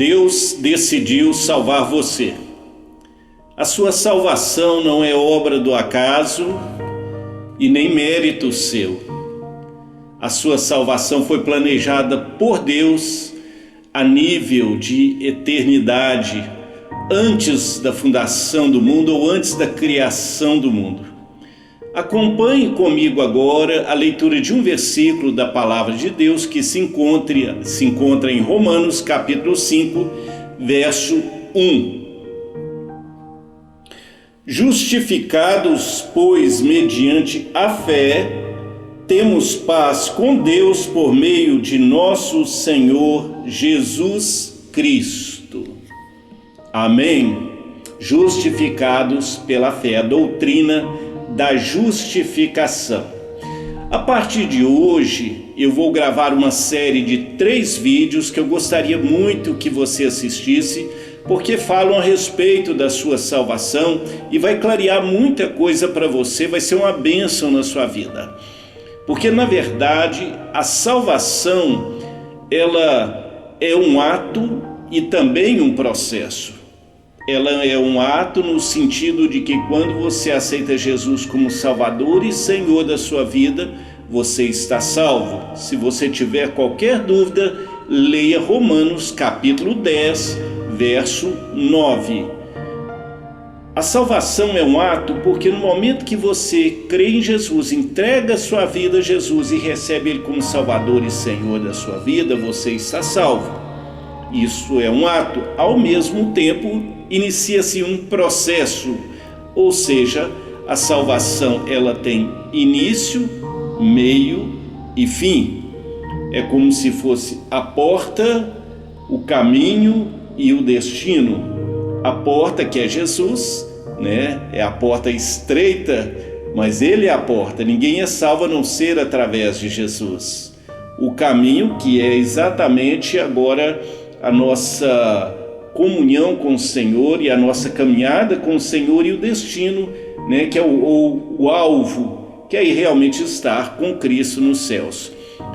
Deus decidiu salvar você. A sua salvação não é obra do acaso e nem mérito seu. A sua salvação foi planejada por Deus a nível de eternidade, antes da fundação do mundo ou antes da criação do mundo. Acompanhe comigo agora a leitura de um versículo da palavra de Deus que se encontra em Romanos capítulo 5, verso 1. Justificados, pois, mediante a fé, temos paz com Deus por meio de nosso Senhor Jesus Cristo. Amém. Justificados pela fé, a doutrina da justificação. A partir de hoje, eu vou gravar uma série de 3 vídeos que eu gostaria muito que você assistisse, porque falam a respeito da sua salvação e vai clarear muita coisa para você, vai ser uma bênção na sua vida. Porque, na verdade, a salvação, ela é um ato e também um processo. Ela é um ato no sentido de que quando você aceita Jesus como Salvador e Senhor da sua vida, você está salvo. Se você tiver qualquer dúvida, leia Romanos capítulo 10, verso 9. A salvação é um ato porque no momento que você crê em Jesus, entrega a sua vida a Jesus e recebe Ele como Salvador e Senhor da sua vida, você está salvo. Isso é um ato. Ao mesmo tempo, inicia-se um processo, ou seja, a salvação ela tem início, meio e fim. É como se fosse a porta, o caminho e o destino. A porta, que é Jesus, né? É a porta estreita, mas Ele é a porta. Ninguém é salvo a não ser através de Jesus. O caminho, que é exatamente agora a nossa comunhão com o Senhor e a nossa caminhada com o Senhor, e o destino, né, que é o alvo, que é realmente estar com Cristo nos céus.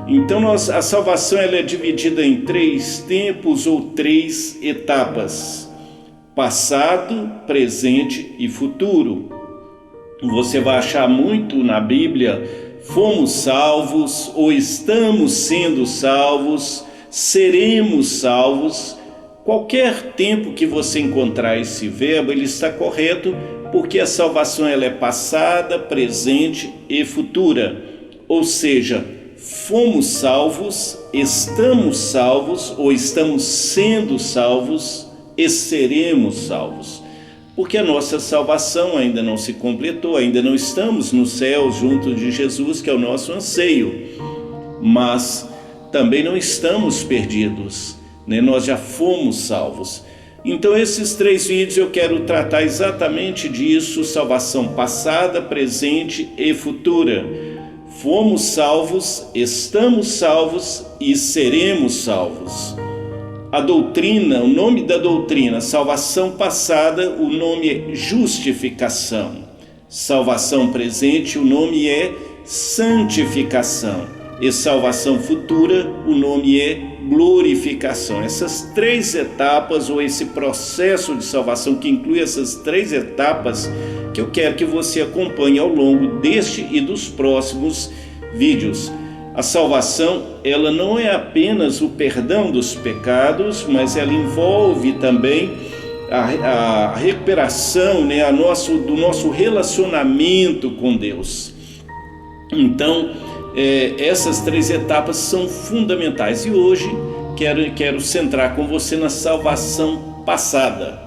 Então a salvação ela é dividida em 3 tempos ou 3 etapas: passado, presente e futuro. Você vai achar muito na Bíblia: fomos salvos, ou estamos sendo salvos, seremos salvos. Qualquer tempo que você encontrar esse verbo, ele está correto, porque a salvação ela é passada, presente e futura. Ou seja, fomos salvos, estamos salvos ou estamos sendo salvos e seremos salvos. Porque a nossa salvação ainda não se completou, ainda não estamos no céu junto de Jesus, que é o nosso anseio. Mas também não estamos perdidos, né? Nós já fomos salvos. Então esses 3 vídeos eu quero tratar exatamente disso: salvação passada, presente e futura. Fomos salvos, estamos salvos e seremos salvos. A doutrina, o nome da doutrina, salvação passada, o nome é justificação. Salvação presente, o nome é santificação. E salvação futura, o nome é glorificação. Essas 3 etapas, ou esse processo de salvação que inclui essas 3 etapas, que eu quero que você acompanhe ao longo deste e dos próximos vídeos. A salvação, ela não é apenas o perdão dos pecados, mas ela envolve também a recuperação, né, do nosso relacionamento com Deus. Então, essas 3 etapas são fundamentais, e hoje quero centrar com você na salvação passada.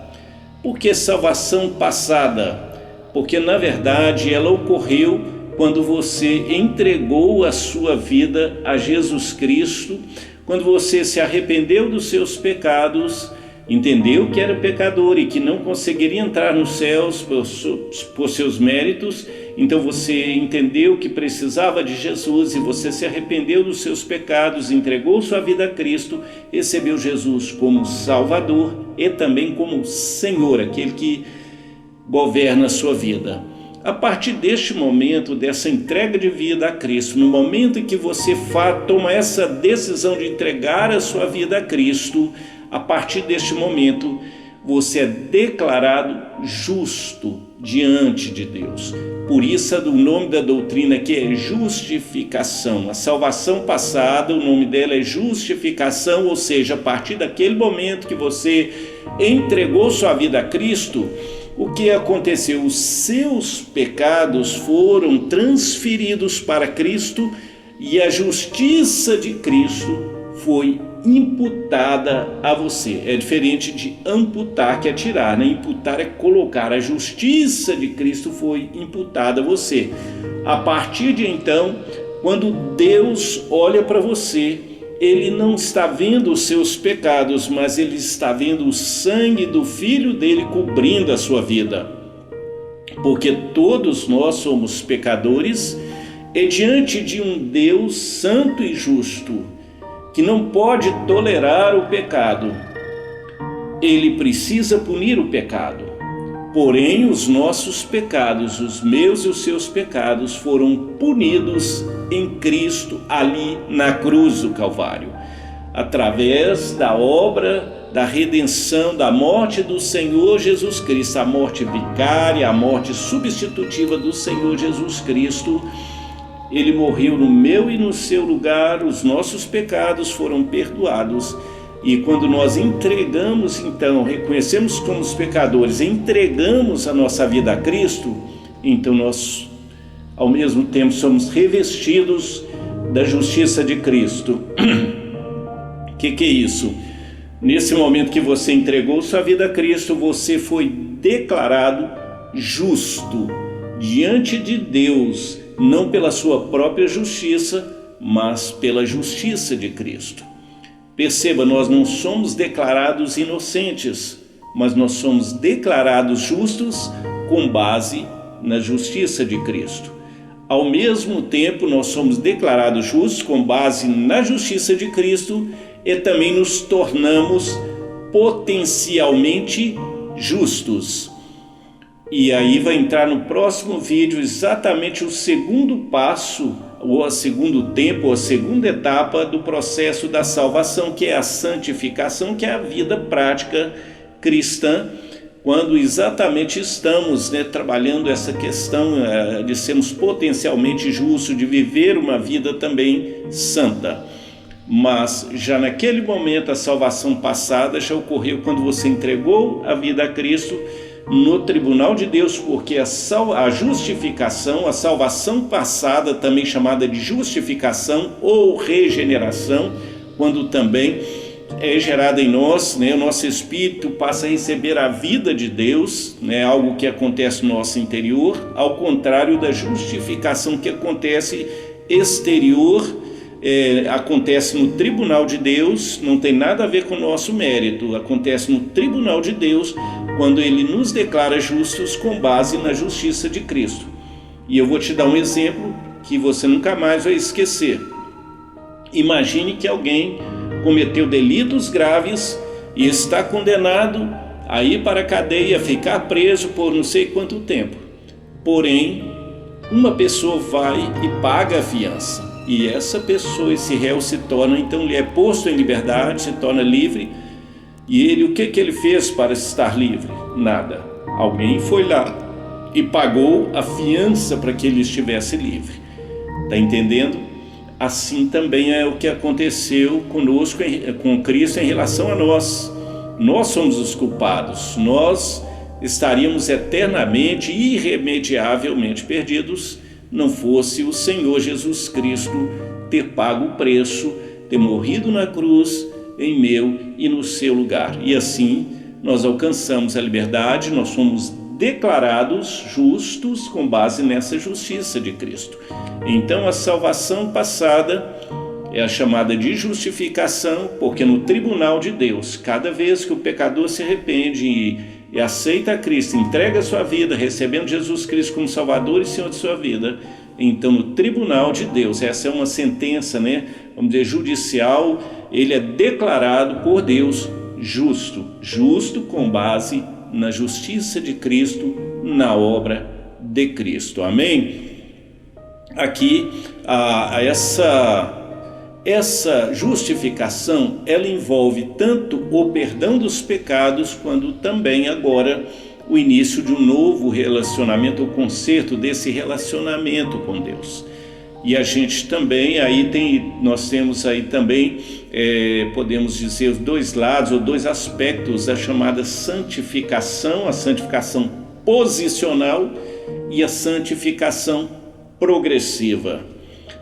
Por que salvação passada? Porque na verdade ela ocorreu quando você entregou a sua vida a Jesus Cristo, quando você se arrependeu dos seus pecados, entendeu que era pecador e que não conseguiria entrar nos céus por seus méritos. Então você entendeu que precisava de Jesus e você se arrependeu dos seus pecados, entregou sua vida a Cristo, recebeu Jesus como Salvador e também como Senhor, aquele que governa a sua vida. A partir deste momento, dessa entrega de vida a Cristo, no momento em que você toma essa decisão de entregar a sua vida a Cristo, a partir deste momento, você é declarado justo diante de Deus. Por isso, o nome da doutrina aqui é justificação. A salvação passada, o nome dela é justificação, ou seja, a partir daquele momento que você entregou sua vida a Cristo, o que aconteceu? Os seus pecados foram transferidos para Cristo e a justiça de Cristo foi imputada a você. É diferente de amputar, que é tirar, né? Imputar é colocar. A justiça de Cristo foi imputada a você. A partir de então, quando Deus olha para você, Ele não está vendo os seus pecados, mas Ele está vendo o sangue do Filho dele cobrindo a sua vida. Porque todos nós somos pecadores e diante de um Deus santo e justo, que não pode tolerar o pecado, Ele precisa punir o pecado. Porém, os nossos pecados, os meus e os seus pecados, foram punidos em Cristo ali na cruz do Calvário, através da obra da redenção, da morte do Senhor Jesus Cristo, a morte vicária, a morte substitutiva do Senhor Jesus Cristo. Ele morreu no meu e no seu lugar, os nossos pecados foram perdoados. E quando nós entregamos, então, reconhecemos como os pecadores, entregamos a nossa vida a Cristo, então nós, ao mesmo tempo, somos revestidos da justiça de Cristo. O que é isso? Nesse momento que você entregou sua vida a Cristo, você foi declarado justo diante de Deus, não pela sua própria justiça, mas pela justiça de Cristo. Perceba, nós não somos declarados inocentes, mas nós somos declarados justos com base na justiça de Cristo. Ao mesmo tempo, nós somos declarados justos com base na justiça de Cristo e também nos tornamos potencialmente justos. E aí vai entrar no próximo vídeo exatamente o segundo passo, ou o segundo tempo, ou a segunda etapa do processo da salvação, que é a santificação, que é a vida prática cristã, quando exatamente estamos trabalhando essa questão de sermos potencialmente justos, de viver uma vida também santa. Mas já naquele momento a salvação passada já ocorreu quando você entregou a vida a Cristo no tribunal de Deus, porque a justificação, a salvação passada, também chamada de justificação ou regeneração, quando também é gerada em nós, o nosso espírito passa a receber a vida de Deus, algo que acontece no nosso interior, ao contrário da justificação que acontece exterior, acontece no tribunal de Deus, não tem nada a ver com o nosso mérito, acontece no tribunal de Deus, quando Ele nos declara justos com base na justiça de Cristo. E eu vou te dar um exemplo que você nunca mais vai esquecer. Imagine que alguém cometeu delitos graves e está condenado a ir para a cadeia, ficar preso por não sei quanto tempo. Porém, uma pessoa vai e paga a fiança. E essa pessoa, esse réu, se torna, então ele é posto em liberdade, se torna livre. E ele, o que ele fez para estar livre? Nada. Alguém foi lá e pagou a fiança para que ele estivesse livre. Está entendendo? Assim também é o que aconteceu conosco, com Cristo em relação a nós. Nós somos os culpados. Nós estaríamos eternamente, irremediavelmente perdidos, não fosse o Senhor Jesus Cristo ter pago o preço, ter morrido na cruz em meu e no seu lugar. E assim nós alcançamos a liberdade, nós somos declarados justos com base nessa justiça de Cristo. Então a salvação passada é a chamada de justificação, porque no tribunal de Deus, cada vez que o pecador se arrepende e aceita a Cristo, entrega a sua vida, recebendo Jesus Cristo como Salvador e Senhor de sua vida, então no tribunal de Deus, essa é uma sentença, vamos dizer, judicial, ele é declarado por Deus justo com base na justiça de Cristo, na obra de Cristo. Amém? Aqui, essa justificação, ela envolve tanto o perdão dos pecados, quanto também agora o início de um novo relacionamento, o conserto desse relacionamento com Deus. E a gente também, nós temos aí também, podemos dizer, os dois lados, ou dois aspectos da chamada santificação, a santificação posicional e a santificação progressiva.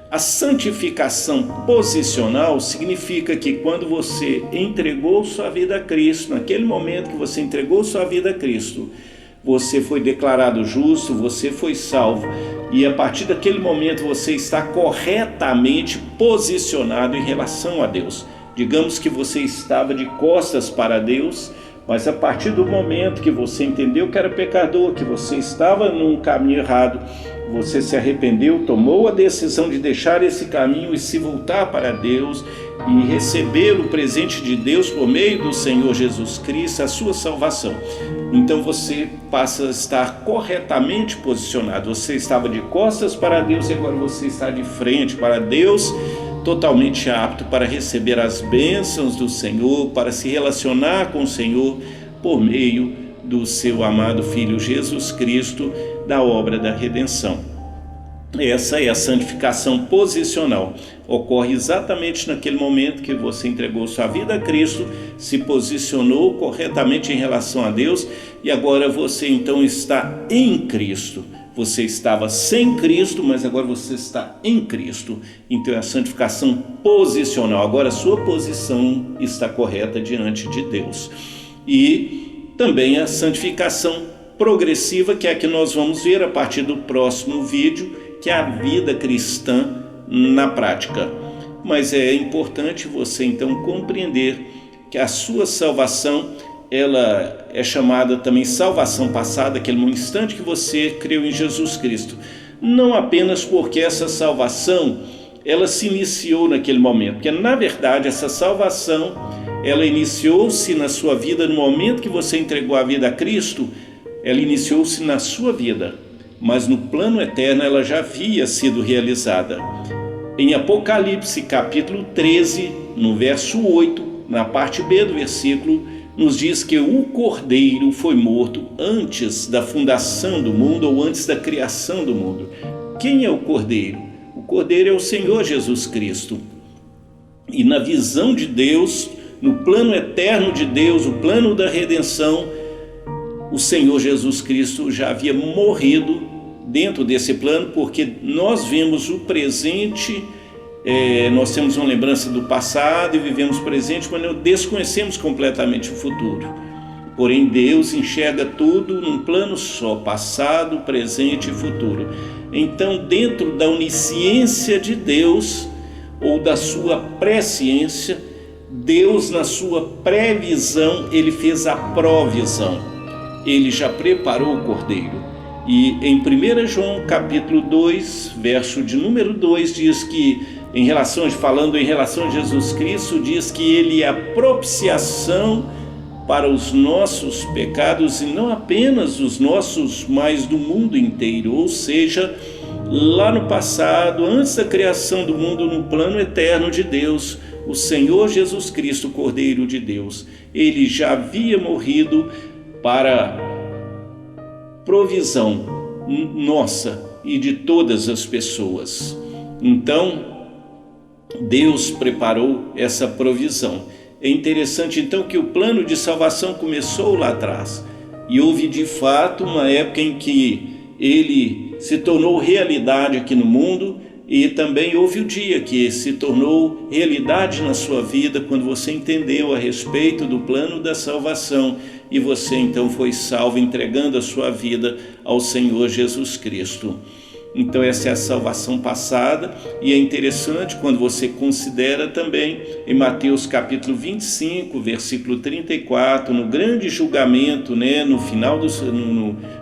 A santificação posicional significa que quando você entregou sua vida a Cristo, naquele momento que você entregou sua vida a Cristo, você foi declarado justo, você foi salvo, e a partir daquele momento você está corretamente posicionado em relação a Deus. Digamos que você estava de costas para Deus, mas a partir do momento que você entendeu que era pecador, que você estava num caminho errado, você se arrependeu, tomou a decisão de deixar esse caminho e se voltar para Deus e receber o presente de Deus por meio do Senhor Jesus Cristo, a sua salvação. Então você passa a estar corretamente posicionado. Você estava de costas para Deus e agora você está de frente para Deus, totalmente apto para receber as bênçãos do Senhor, para se relacionar com o Senhor por meio do seu amado Filho Jesus Cristo, da obra da redenção. Essa é a santificação posicional. Ocorre exatamente naquele momento que você entregou sua vida a Cristo, se posicionou corretamente em relação a Deus e agora você então está em Cristo. Você estava sem Cristo, mas agora você está em Cristo. Então é a santificação posicional. Agora a sua posição está correta diante de Deus. E também a santificação progressiva, que é a que nós vamos ver a partir do próximo vídeo, que é a vida cristã na prática. Mas é importante você então compreender que a sua salvação, ela é chamada também salvação passada, aquele instante que você creu em Jesus Cristo. Não apenas porque essa salvação, ela se iniciou naquele momento, porque na verdade essa salvação, ela iniciou-se na sua vida no momento que você entregou a vida a Cristo. Ela iniciou-se na sua vida, mas no plano eterno ela já havia sido realizada. Em Apocalipse capítulo 13, no verso 8, na parte B do versículo, nos diz que o Cordeiro foi morto antes da fundação do mundo, ou antes da criação do mundo. Quem é o Cordeiro? O Cordeiro é o Senhor Jesus Cristo. E na visão de Deus, no plano eterno de Deus, o plano da redenção, o Senhor Jesus Cristo já havia morrido dentro desse plano, porque nós vemos o presente, nós temos uma lembrança do passado e vivemos o presente, mas não desconhecemos completamente o futuro. Porém, Deus enxerga tudo num plano só, passado, presente e futuro. Então, dentro da onisciência de Deus, ou da sua presciência, Deus, na sua previsão, ele fez a provisão. Ele já preparou o Cordeiro. E em 1 João capítulo 2, verso de número 2, diz que, falando em relação a Jesus Cristo, diz que ele é a propiciação para os nossos pecados, e não apenas os nossos, mas do mundo inteiro. Ou seja, lá no passado, antes da criação do mundo, no plano eterno de Deus, o Senhor Jesus Cristo, Cordeiro de Deus, ele já havia morrido para provisão nossa e de todas as pessoas. Então, Deus preparou essa provisão. É interessante então que o plano de salvação começou lá atrás, e houve de fato uma época em que ele se tornou realidade aqui no mundo, e também houve o dia que se tornou realidade na sua vida, quando você entendeu a respeito do plano da salvação e você então foi salvo entregando a sua vida ao Senhor Jesus Cristo. Então essa é a salvação passada, e é interessante quando você considera também em Mateus capítulo 25, versículo 34, no grande julgamento, no final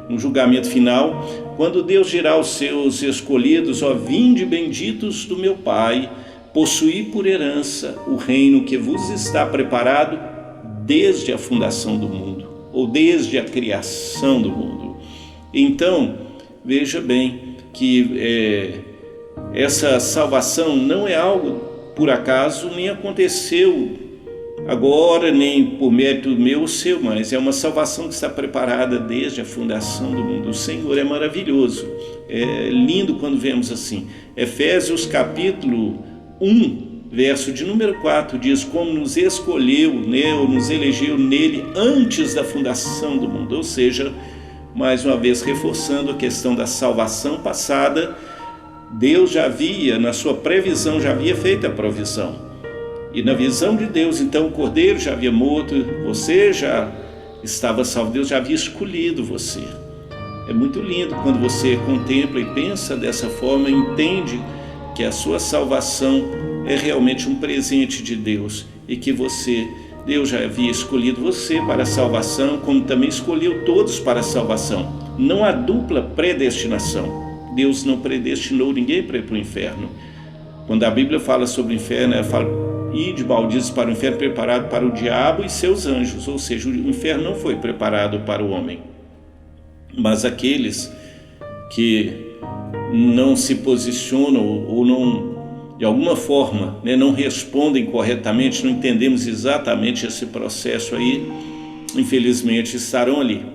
no julgamento final, quando Deus dirá aos seus escolhidos: ó, vinde benditos do meu Pai, possuí por herança o reino que vos está preparado desde a fundação do mundo, ou desde a criação do mundo. Então, veja bem que essa salvação não é algo por acaso, nem aconteceu agora, nem por mérito meu ou seu, mas é uma salvação que está preparada desde a fundação do mundo. O Senhor é maravilhoso, é lindo quando vemos assim. Efésios capítulo 1, verso de número 4, diz como nos escolheu, ou nos elegeu nele antes da fundação do mundo. Ou seja, mais uma vez reforçando a questão da salvação passada, Deus já havia, na sua previsão, já havia feito a provisão. E na visão de Deus, então, o cordeiro já havia morto, você já estava salvo, Deus já havia escolhido você. É muito lindo quando você contempla e pensa dessa forma, entende que a sua salvação é realmente um presente de Deus e que Deus já havia escolhido você para a salvação, como também escolheu todos para a salvação. Não há dupla predestinação. Deus não predestinou ninguém para ir para o inferno. Quando a Bíblia fala sobre o inferno, ela fala: ide, malditos, para o inferno preparado para o diabo e seus anjos. Ou seja, o inferno não foi preparado para o homem. Mas aqueles que não se posicionam ou não, de alguma forma, não respondem corretamente, não entendemos exatamente esse processo aí, infelizmente estarão ali.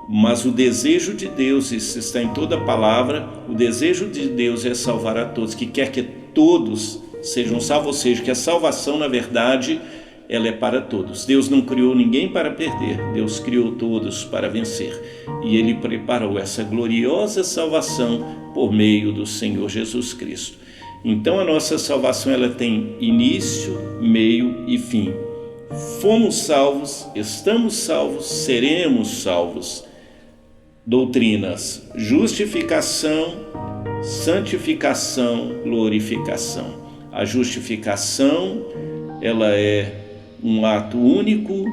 Mas o desejo de Deus, isso está em toda a palavra, o desejo de Deus é salvar a todos, que quer que todos sejam salvos, ou seja, que a salvação, na verdade, ela é para todos. Deus não criou ninguém para perder, Deus criou todos para vencer. E Ele preparou essa gloriosa salvação por meio do Senhor Jesus Cristo. Então a nossa salvação, ela tem início, meio e fim. Fomos salvos, estamos salvos, seremos salvos. Doutrinas: justificação, santificação, glorificação. A justificação, ela é um ato único,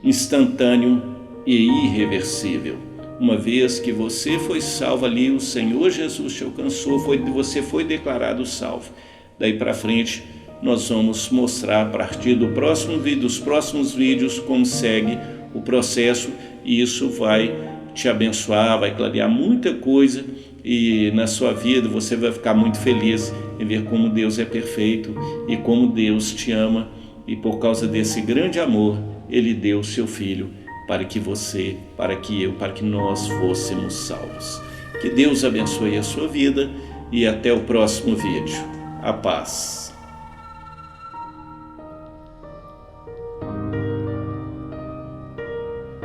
instantâneo e irreversível. Uma vez que você foi salvo ali, o Senhor Jesus te alcançou, você foi declarado salvo. Daí para frente, nós vamos mostrar a partir dos próximos vídeos como segue o processo, e isso vai te abençoar, vai clarear muita coisa, e na sua vida você vai ficar muito feliz em ver como Deus é perfeito e como Deus te ama, e por causa desse grande amor, Ele deu o seu Filho para que você, para que eu, para que nós fôssemos salvos. Que Deus abençoe a sua vida e até o próximo vídeo. A paz.